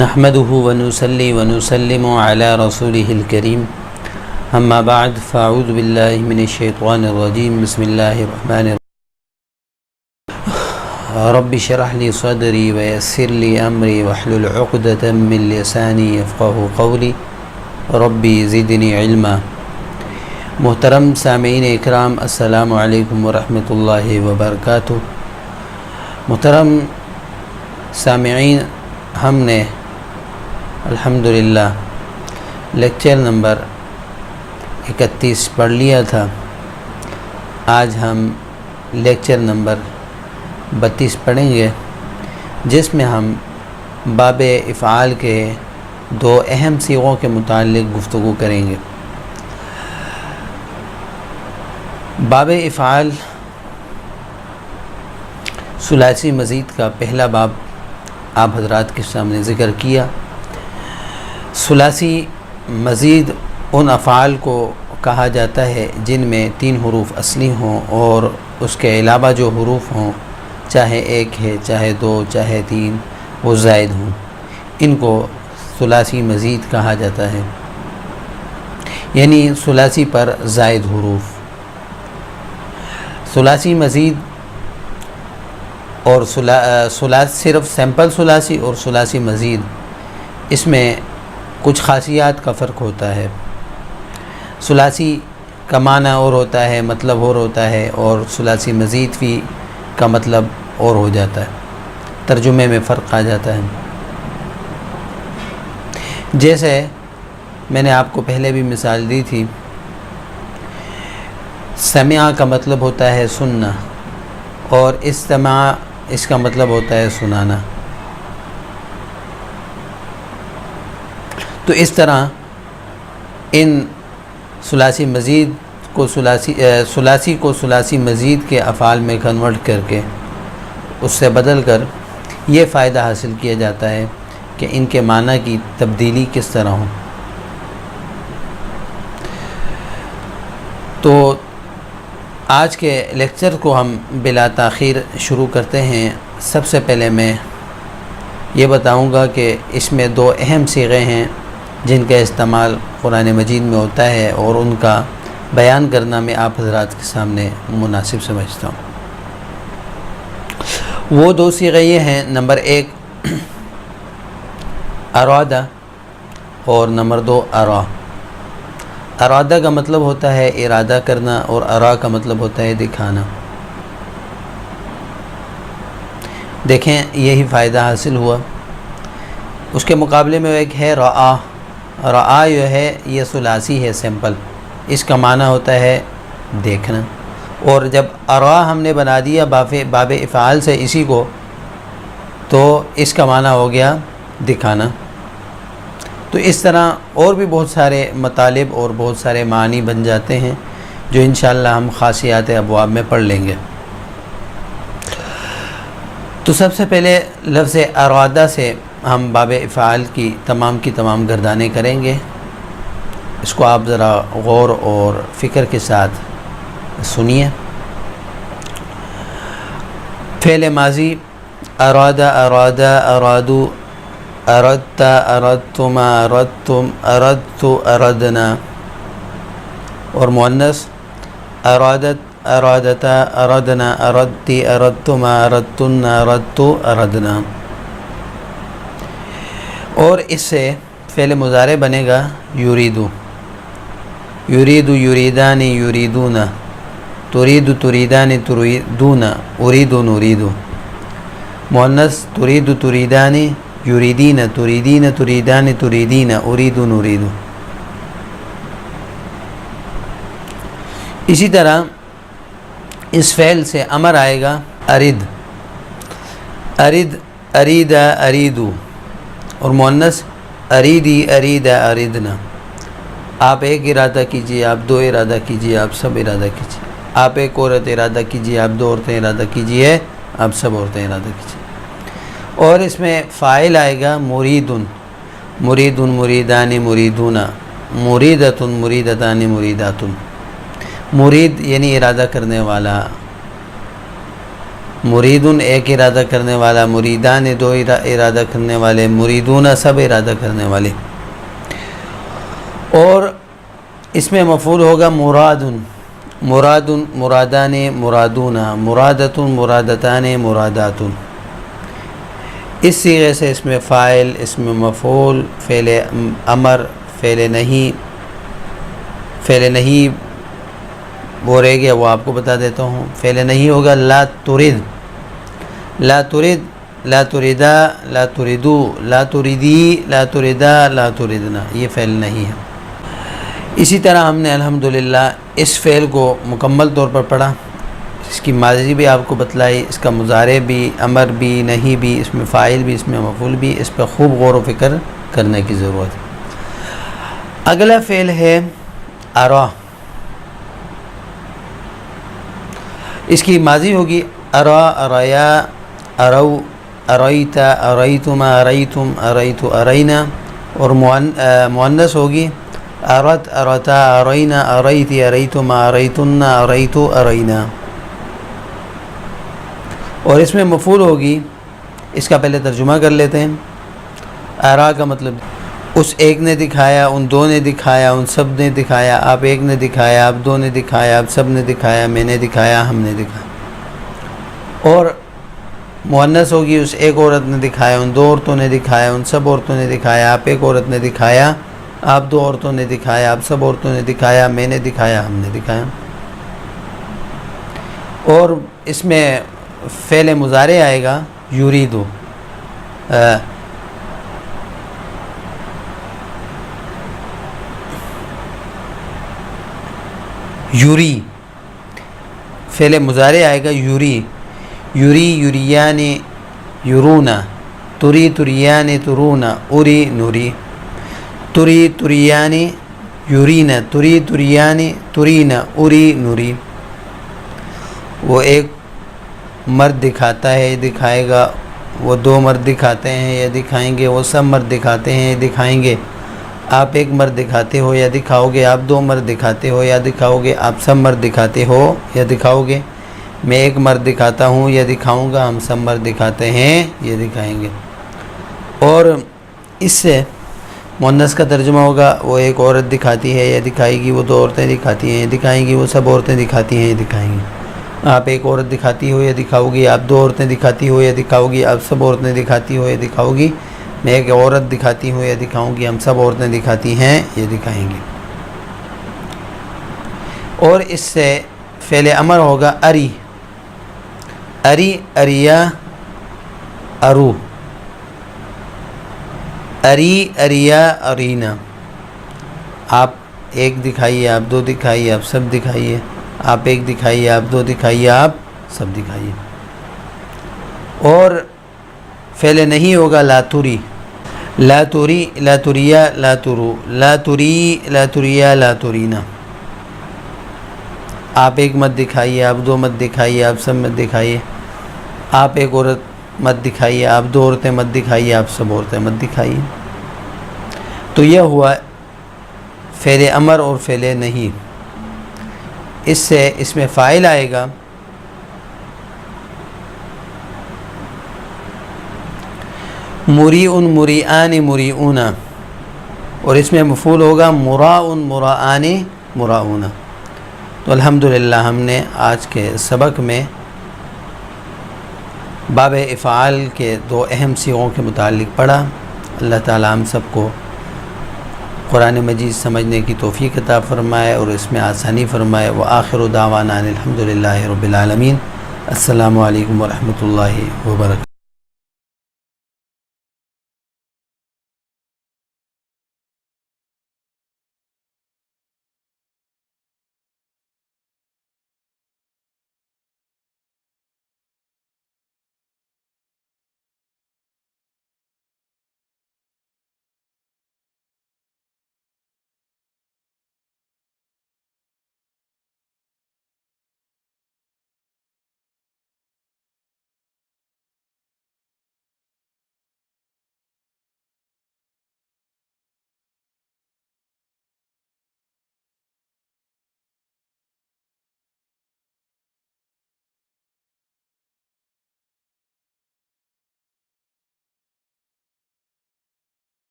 نحمده ونصلي ونسلم على رسوله الكريم اما بعد فاعوذ بالله من الشيطان الرجيم بسم الله الرحمن الرحيم رب اشرح لي صدري ويسر لي امري واحلل عقدة من لساني يفقهوا قولي ربي زدني علما۔ محترم سامعین اکرام، السلام علیکم ورحمۃ اللہ وبرکاتہ۔ محترم سامعین، ہم نے الحمدللہ لیکچر نمبر 31 پڑھ لیا تھا۔ آج ہم لیکچر نمبر 32 پڑھیں گے، جس میں ہم باب افعال کے دو اہم صیغوں کے متعلق گفتگو کریں گے۔ باب افعال ثلاثی مزید کا پہلا باب آپ حضرات کے سامنے ذکر کیا۔ ثلاثی مزید ان افعال کو کہا جاتا ہے جن میں 3 حروف اصلی ہوں اور اس کے علاوہ جو حروف ہوں، چاہے 1 ہے، چاہے 2، چاہے 3، وہ زائد ہوں، ان کو ثلاثی مزید کہا جاتا ہے، یعنی ثلاثی پر زائد حروف۔ ثلاثی مزید اور صرف سیمپل ثلاثی اور ثلاثی مزید، اس میں کچھ خاصیات کا فرق ہوتا ہے۔ ثلاثی کا معنی اور ہوتا ہے، مطلب اور ہوتا ہے، اور ثلاثی مزید بھی کا مطلب اور ہو جاتا ہے، ترجمے میں فرق آ جاتا ہے۔ جیسے میں نے آپ کو پہلے بھی مثال دی تھی، سمع کا مطلب ہوتا ہے سننا، اور استماع اس کا مطلب ہوتا ہے سنانا۔ تو اس طرح ان ثلاثی مزید کو ثلاثی کو ثلاثی مزید کے افعال میں کنورٹ کر کے اس سے بدل کر یہ فائدہ حاصل کیا جاتا ہے کہ ان کے معنی کی تبدیلی کس طرح ہو۔ تو آج کے لیکچر کو ہم بلا تاخیر شروع کرتے ہیں۔ سب سے پہلے میں یہ بتاؤں گا کہ اس میں 2 اہم صیغے ہیں جن کا استعمال قرآن مجید میں ہوتا ہے، اور ان کا بیان کرنا میں آپ حضرات کے سامنے مناسب سمجھتا ہوں۔ وہ 2 صیغے یہ ہیں، نمبر 1 ارادہ اور نمبر 2 ارا۔ ارادہ کا مطلب ہوتا ہے ارادہ کرنا، اور ارا کا مطلب ہوتا ہے دکھانا۔ دیکھیں یہی فائدہ حاصل ہوا۔ اس کے مقابلے میں ایک ہے رآ۔ رآ جو ہے یہ ثلاثی ہے سمپل، اس کا معنی ہوتا ہے دیکھنا، اور جب ارا ہم نے بنا دیا باب افعال سے اسی کو، تو اس کا معنی ہو گیا دکھانا۔ تو اس طرح اور بھی بہت سارے مطالب اور بہت سارے معنی بن جاتے ہیں، جو انشاءاللہ ہم خاصیات ابواب میں پڑھ لیں گے۔ تو سب سے پہلے لفظ ارادہ سے ہم باب افعال کی تمام گردانیں کریں گے۔ اس کو آپ ذرا غور اور فکر کے ساتھ سنیے۔ فعل ماضی ارادہ، ارادہ، ارادو، اردت، اردتما، اردتم، اردت، اردنا، اور مؤنث ارادت، ارادتا، اردنا، اردتی، اردتما، اردتن، اردتو، اردنا۔ اور اس سے فعل مضارع بنے گا یریدو، یریدو، یریدانی، یریدون، ترید، تریدانی، تریدون، ارید، نرید۔ مؤنث ترید، تریدانی، یریدین، تریدین، تریدان، تریدین، ارید، نرید۔ اسی طرح اس فعل سے امر آئے گا ارد، ارد، اریدہ، اریدو، اور مؤنث اریدی، اریدہ، اریدنا۔ آپ ایک ارادہ کیجئے، آپ 2 ارادہ کیجئے، آپ سب ارادہ کیجئے۔ آپ ایک عورت ارادہ کیجئے، آپ 2 عورتیں ارادہ کیجئے، آپ سب عورتیں ارادہ کیجئے۔ اور اس میں فاعل آئے گا مریدن، مریدن، مریدان، مریدون، مریدتن، مریدتان، مریداتن۔ مرید یعنی ارادہ کرنے والا، مریدن ایک ارادہ کرنے والا، مریدان دو ارادہ کرنے والے، مریدون سب ارادہ کرنے والے۔ اور اس میں مفعول ہوگا مرادن، مرادن مرادان مرادون، مرادتن مرادتان مراداتن۔ اس صیغے سے اس میں فاعل، اس میں مفعول، فعل امر، فعل نہیں وہ رہ گیا، وہ آپ کو بتا دیتا ہوں۔ فعل نہیں ہوگا لا ترد، لا ترد، لا تردا، لا تردو، لا تردی، لا تردا، لا تردنا، یہ فعل نہیں ہے۔ اسی طرح ہم نے الحمدللہ اس فعل کو مکمل طور پر پڑھا، اس کی ماضی بھی آپ کو بتلائی، اس کا مضارع بھی، امر بھی، نہیں بھی، اس میں فاعل بھی، اس میں مفعول بھی، اس پہ خوب غور و فکر کرنے کی ضرورت ہے۔ اگلا فعل ہے ارا، اس کی ماضی ہوگی ارا، اریا، ارو، اریتا، اریتما، اریتم، اریتو، ارینا، اور مؤنث ہوگی ارت، ارتا، ارینا، اریتی، اریتما، اریتن، اریتو، ارینا۔ اور اس میں مفعول ہوگی، اس کا پہلے ترجمہ کر لیتے ہیں۔ ارا کا مطلب اس ایک نے دکھایا، ان دو نے دکھایا، ان سب نے دکھایا، آپ ایک نے دکھایا، آپ دو نے دکھایا، آپ سب نے دکھایا، میں نے دکھایا، ہم نے دکھایا۔ اور مؤنث ہوگی اس ایک عورت نے دکھایا، ان دو عورتوں نے دکھایا، ان سب عورتوں نے دکھایا، آپ ایک عورت نے دکھایا، آپ دو عورتوں نے دکھایا، آپ سب عورتوں نے دکھایا، میں نے دکھایا، ہم نے دکھایا۔ اور اس میں فعل مضارع آئے گا یریدو، یوری، فعل مضارع آئے گا یوری، یوری، یوریان، یرونا، تری، تریان، ترونا، اری، نوری، تری، تریان، یورینا، تری، تریان، ترینا، اری، نوری۔ وہ ایک مرد دکھاتا ہے، دکھائے گا، وہ دو مرد دکھاتے ہیں یا دکھائیں گے، وہ سب مرد دکھاتے ہیں، دکھائیں گے۔ آپ ایک مرد دکھاتے ہو یا دکھاؤ گے، آپ دو مرد دکھاتے ہو یا دکھاؤ گے، آپ سب مرد دکھاتے ہو یا دکھاؤ گے۔ میں ایک مرد دکھاتا ہوں یا دکھاؤں گا، ہم سب مرد دکھاتے ہیں یا دکھائیں گے۔ اور اس سے مؤنث کا ترجمہ ہوگا وہ ایک عورت دکھاتی ہے یا دکھائے گی، وہ دو عورتیں دکھاتی ہیں یا دکھائیں گی، وہ سب عورتیں دکھاتی ہیں یا دکھائیں گی۔ آپ ایک عورت دکھاتی ہو یا دکھاؤ گی، آپ دو عورتیں دکھاتی ہو یا دکھاؤ گی، آپ سب عورتیں دکھاتی ہو یا دکھاؤ گی۔ میں ایک عورت دکھاتی ہوں یا دکھاؤں گی، ہم سب عورتیں دکھاتی ہیں یا دکھائیں گی۔ اور اس سے فعل امر ہوگا اری، اری، اریا، ارو، اری، اریا، ارینا۔ آپ ایک دکھائیے، آپ دو دکھائیے، آپ سب دکھائیے، آپ ایک دکھائیے، آپ دو دکھائیے، آپ سب دکھائیے۔ اور فعل نہیں ہوگا لا تری، لا تری، لا تریا، لا ترو، لا تری، لا تریا، لا ترینا۔ آپ ایک مت دکھائیے، آپ دو مت دکھائیے، آپ سب مت دکھائیے، آپ ایک عورت مت دکھائیے، آپ دو عورتیں مت دکھائیے، آپ سب عورتیں مت دکھائیے۔ تو یہ ہوا فعل امر اور فعل نہیں۔ اس سے اس میں فاعل آئے گا مریء، مریعان، مریعون، اور اس میں مفعول ہوگا مراء، مراعان، مراعون۔ تو الحمدللہ ہم نے آج کے سبق میں باب افعال کے دو اہم صیغوں کے متعلق پڑھا۔ اللہ تعالی ہم سب کو قرآن مجید سمجھنے کی توفیق عطا فرمائے اور اس میں آسانی فرمائے۔ وآخر دعوانا الحمدللہ رب العالمین۔ السلام علیکم ورحمۃ اللہ وبرکاتہ۔